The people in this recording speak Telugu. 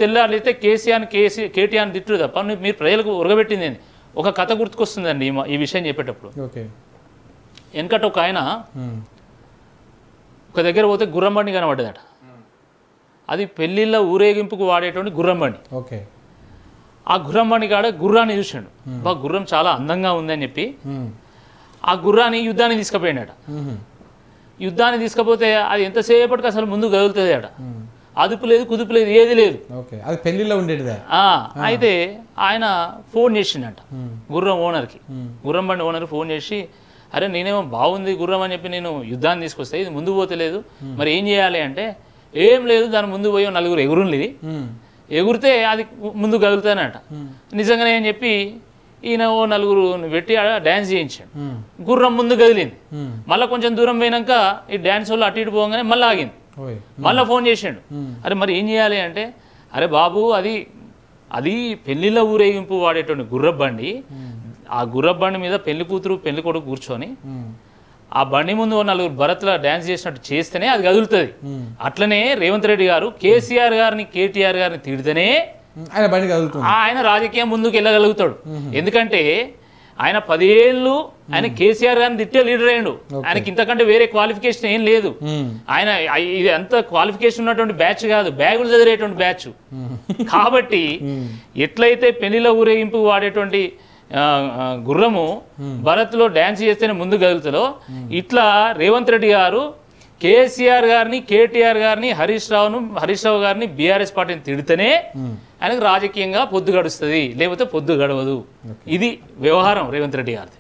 తెల్లారితే కేటీఆర్ని తిట్టుడు తప్ప మీరు ప్రజలకు ఉరగబెట్టింది ఏంది? ఒక కథ గుర్తుకొస్తుందండి ఈ విషయం చెప్పేటప్పుడు. వెనకట ఒక ఆయన ఒక దగ్గర పోతే గుర్రం బండి కనబడ్డదట. అది పెళ్ళిళ్ళ ఊరేగింపుకు వాడేటువంటి గుర్రం బండి. ఆ గుర్రం బండి కాడ గుర్రాన్ని చూసాడు. గుర్రం చాలా అందంగా ఉందని చెప్పి ఆ గుర్రాన్ని యుద్ధాన్ని తీసుకుపోయాడట. యుద్ధాన్ని తీసుకపోతే అది ఎంతసేపటికి అసలు ముందు కదులుతుంది అట. అదుపు లేదు, కుదుపు లేదు, ఏది లేదు. అది పెళ్లిలో ఉండేది. అయితే ఆయన ఫోన్ చేసిండట గుర్రం ఓనర్కి, గుర్రం బండి ఓనర్ ఫోన్ చేసి, అరే నేనేమో బాగుంది గుర్రం అని చెప్పి నేను యుద్ధాన్ని తీసుకొస్తే ఇది ముందు పోతలేదు, మరి ఏం చేయాలి అంటే, ఏం లేదు దాని ముందు పోయి 4 ఎగురుంది, ఎగురితే అది ముందు కదులుతానట. నిజంగానే అని చెప్పి ఈయన 4 పెట్టి డ్యాన్స్ చేయించాడు. గుర్రం ముందు కదిలింది. మళ్ళీ కొంచెం దూరం పోయినాక ఈ డ్యాన్స్ వాళ్ళు అటు ఇటు పోగానే మళ్ళీ ఆగింది. మళ్ళీ ఫోన్ చేసాడు, అరే మరి ఏం చేయాలి అంటే, అరే బాబు అది పెళ్లిళ్ళ ఊరేగింపు వాడేటువంటి గుర్రబండి, ఆ గుర్రబండి మీద పెళ్లి కూతురు పెళ్లి కొడుకు కూర్చొని ఆ బండి ముందు 4 భరత్ల డ్యాన్స్ చేసినట్టు చేస్తేనే అది కదులుతుంది. అట్లనే రేవంత్ రెడ్డి గారు కేసీఆర్ గారిని కేటీఆర్ గారిని తిడితేనే ఆయన రాజకీయం ముందుకు వెళ్ళగలుగుతాడు. ఎందుకంటే ఆయన 10 ఏళ్ళు ఆయన కేసీఆర్ గారిని తిట్టే లీడర్ అయ్యాడు. ఆయనకి ఇంతకంటే వేరే క్వాలిఫికేషన్ ఏం లేదు. ఆయన ఇది అంత క్వాలిఫికేషన్ ఉన్నటువంటి బ్యాచ్ కాదు, బ్యాగులు చదివేటువంటి బ్యాచ్. కాబట్టి ఎట్లయితే పెళ్లిలో ఊరేగింపు వాడేటువంటి గుర్రము భరత్లో డ్యాన్స్ చేస్తేనే ముందు కదులుతుందో, ఇట్లా రేవంత్ రెడ్డి గారు కేసీఆర్ గారిని కేటీఆర్ గారిని హరీష్ రావు గారిని బీఆర్ఎస్ పార్టీని తిడితేనే ఆయనకు రాజకీయంగా పొద్దు గడుస్తుంది, లేకపోతే పొద్దు గడవదు. ఇది వ్యవహారం రేవంత్ రెడ్డి గారిది.